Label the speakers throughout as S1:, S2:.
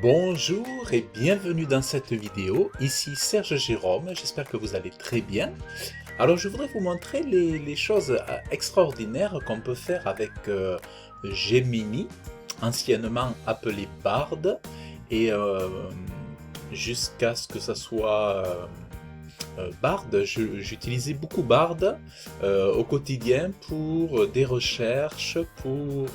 S1: Bonjour et bienvenue dans cette vidéo, ici Serge Jérôme, j'espère que vous allez très bien. Alors je voudrais vous montrer les choses extraordinaires qu'on peut faire avec Gemini, anciennement appelé Bard, et jusqu'à ce que ça soit Bard, j'utilisais beaucoup Bard au quotidien pour des recherches, pour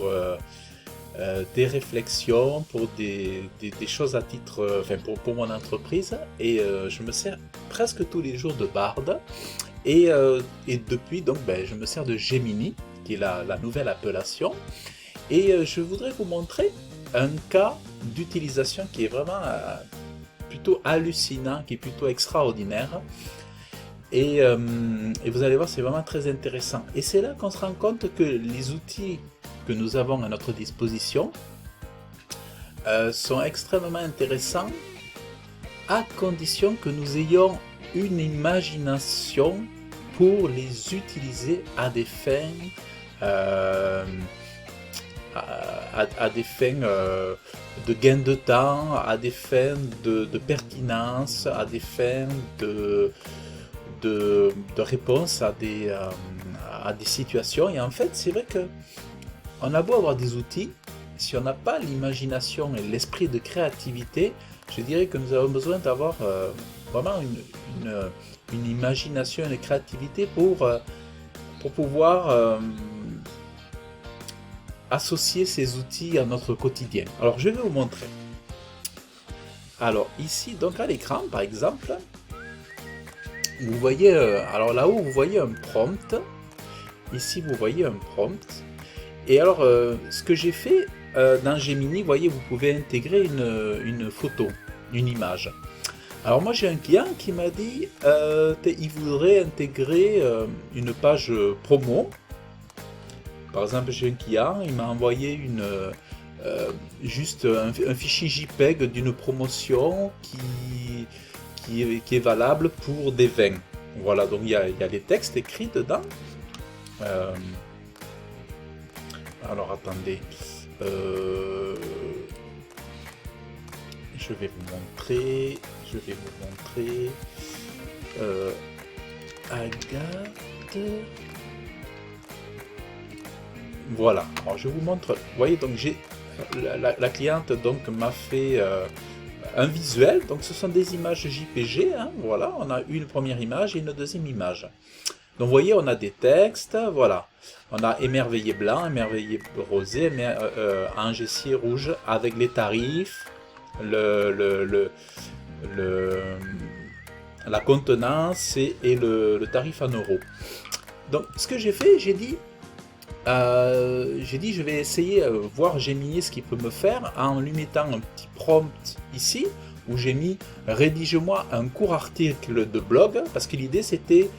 S1: des réflexions, pour des choses à titre, enfin pour mon entreprise, et je me sers presque tous les jours de Bard, et depuis donc je me sers de Gemini, qui est la nouvelle appellation, et je voudrais vous montrer un cas d'utilisation qui est vraiment plutôt hallucinant, qui est plutôt extraordinaire, et vous allez voir, c'est vraiment très intéressant, et c'est là qu'on se rend compte que les outils que nous avons à notre disposition sont extrêmement intéressants à condition que nous ayons une imagination pour les utiliser à des fins à des fins de gain de temps, à des fins de pertinence, à des fins de réponse à des situations. Et en fait, c'est vrai que on a beau avoir des outils, si on n'a pas l'imagination et l'esprit de créativité, je dirais que nous avons besoin d'avoir vraiment une imagination et une créativité pour pouvoir associer ces outils à notre quotidien. Alors je vais vous montrer. Alors ici, donc à l'écran par exemple, vous voyez, alors là-haut vous voyez un prompt, ici vous voyez un prompt. Et alors, ce que j'ai fait dans Gemini, vous voyez, vous pouvez intégrer une photo, une image. Alors moi, j'ai un client qui m'a dit il voudrait intégrer une page promo. Par exemple, j'ai un client, il m'a envoyé juste un fichier JPEG d'une promotion qui est valable pour des vins. Voilà, donc il y a des textes écrits dedans. Alors attendez, je vais vous montrer, Agathe, voilà, alors je vous montre, vous voyez, donc j'ai, la cliente donc m'a fait un visuel, donc ce sont des images JPG, hein, voilà, on a une première image et une deuxième image. Donc vous voyez, on a des textes, voilà. On a émerveillé blanc, émerveillé rosé, engessier rouge, avec les tarifs, la contenance et le tarif en euros. Donc ce que j'ai fait, j'ai dit je vais essayer voir Gemini ce qu'il peut me faire en lui mettant un petit prompt ici, où j'ai mis rédige-moi un court article de blog, parce que l'idée c'était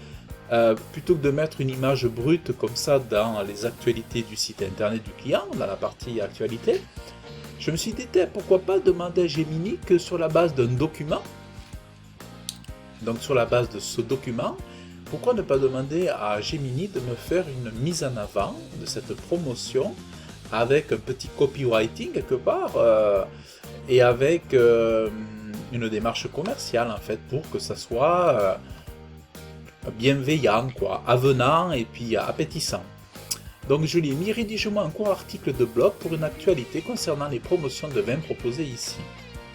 S1: plutôt que de mettre une image brute comme ça dans les actualités du site internet du client, dans la partie actualité, je me suis dit pourquoi pas demander à Gemini que sur la base d'un document, donc sur la base de ce document, pourquoi ne pas demander à Gemini de me faire une mise en avant de cette promotion avec un petit copywriting quelque part et avec une démarche commerciale en fait, pour que ça soit bienveillant, quoi, avenant et puis appétissant. Donc je lui ai mis rédige-moi un court article de blog pour une actualité concernant les promotions de vins proposées ici.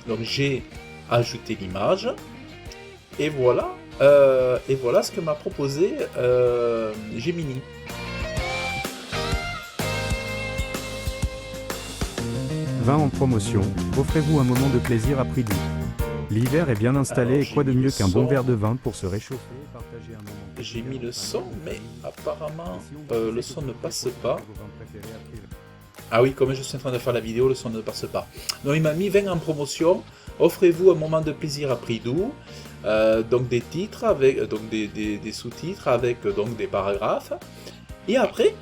S1: Donc j'ai ajouté l'image et voilà ce que m'a proposé Gemini.
S2: Vin en promotion, offrez-vous un moment de plaisir à prix doux. L'hiver est bien installé et quoi de mieux qu'un bon verre de vin pour se réchauffer et partager un moment.
S1: J'ai mis le son, mais apparemment le son ne passe pas. Ah oui, comme je suis en train de faire la vidéo, le son ne passe pas. Donc il m'a mis 20 en promotion, offrez-vous un moment de plaisir à prix doux. Donc des titres, avec donc des sous-titres, avec donc des paragraphes. Et après,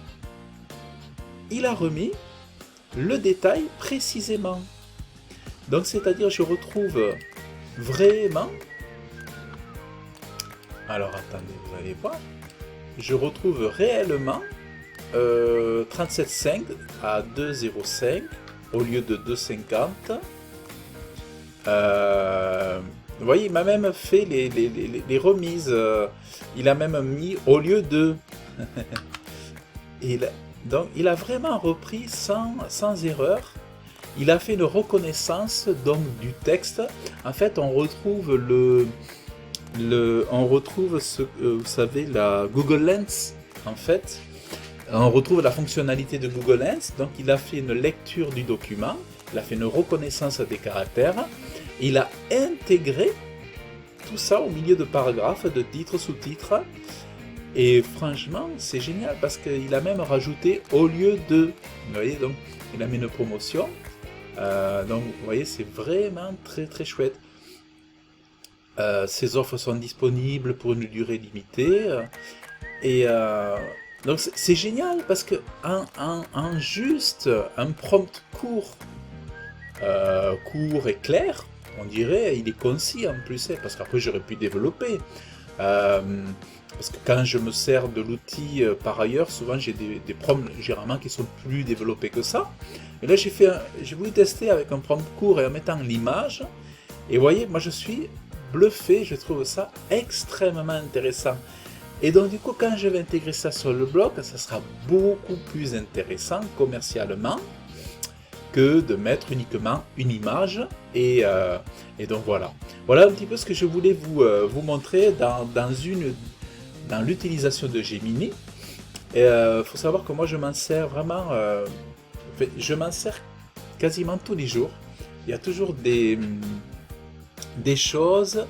S1: il a remis le détail précisément. Donc c'est-à-dire je retrouve vraiment, alors attendez, vous allez voir, je retrouve réellement 37,5 à 2,05 au lieu de 2,50. Vous voyez, il m'a même fait les remises. Il a même mis au lieu de... Donc, il a vraiment repris sans erreur. Il a fait une reconnaissance donc du texte. En fait, on retrouve on retrouve vous savez, la Google Lens. En fait, on retrouve la fonctionnalité de Google Lens. Donc, il a fait une lecture du document. Il a fait une reconnaissance des caractères. Il a intégré tout ça au milieu de paragraphes, de titres, sous-titres. Et franchement, c'est génial parce qu'il a même rajouté au lieu de. Vous voyez, donc il a mis une promotion. Donc vous voyez, c'est vraiment très très chouette. Ces offres sont disponibles pour une durée limitée. Donc c'est génial parce que en juste un prompt court et clair, on dirait, il est concis en plus, parce qu'après j'aurais pu développer. Parce que quand je me sers de l'outil par ailleurs, souvent j'ai des prompts généralement qui sont plus développés que ça. Et là j'ai voulu tester avec un prompt court et en mettant l'image. Et vous voyez, moi je suis bluffé, je trouve ça extrêmement intéressant. Et donc du coup, quand je vais intégrer ça sur le blog, ça sera beaucoup plus intéressant commercialement que de mettre uniquement une image. Et donc voilà. Voilà un petit peu ce que je voulais vous montrer dans l'utilisation de Gemini. Il faut savoir que moi je m'en sers vraiment, je m'en sers quasiment tous les jours. Il y a toujours des choses,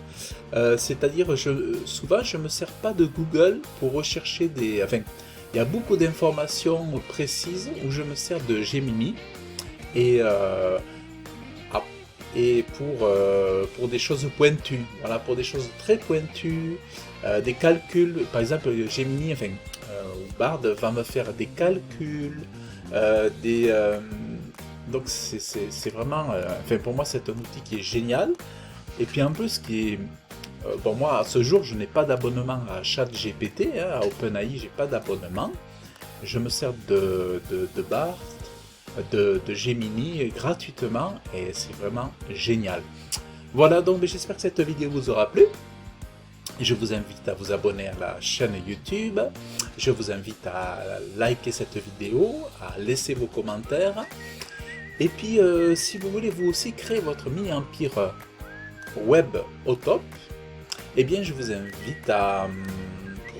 S1: c'est-à-dire souvent je ne me sers pas de Google pour rechercher il y a beaucoup d'informations précises où je me sers de Gemini et pour des choses pointues, voilà, pour des choses très pointues, des calculs, par exemple Gemini, Bard va me faire des calculs, donc c'est vraiment, pour moi c'est un outil qui est génial, et puis en plus bon, moi à ce jour je n'ai pas d'abonnement à ChatGPT, à OpenAI j'ai pas d'abonnement, je me sers de Bard, de Gemini gratuitement et c'est vraiment génial. Voilà, donc j'espère que cette vidéo vous aura plu. Je vous invite à vous abonner à la chaîne YouTube. Je vous invite à liker cette vidéo, à laisser vos commentaires. Et puis si vous voulez vous aussi créer votre mini-empire web au top, eh bien je vous invite à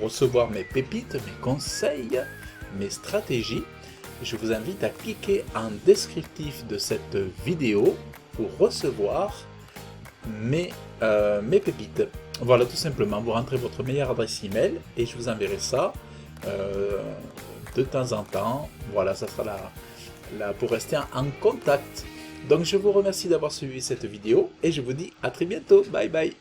S1: recevoir mes pépites, mes conseils, mes stratégies. Je vous invite à cliquer en descriptif de cette vidéo pour recevoir mes pépites. Voilà, tout simplement, vous rentrez votre meilleure adresse email et je vous enverrai ça de temps en temps. Voilà, ça sera là pour rester en contact. Donc je vous remercie d'avoir suivi cette vidéo et je vous dis à très bientôt. Bye bye.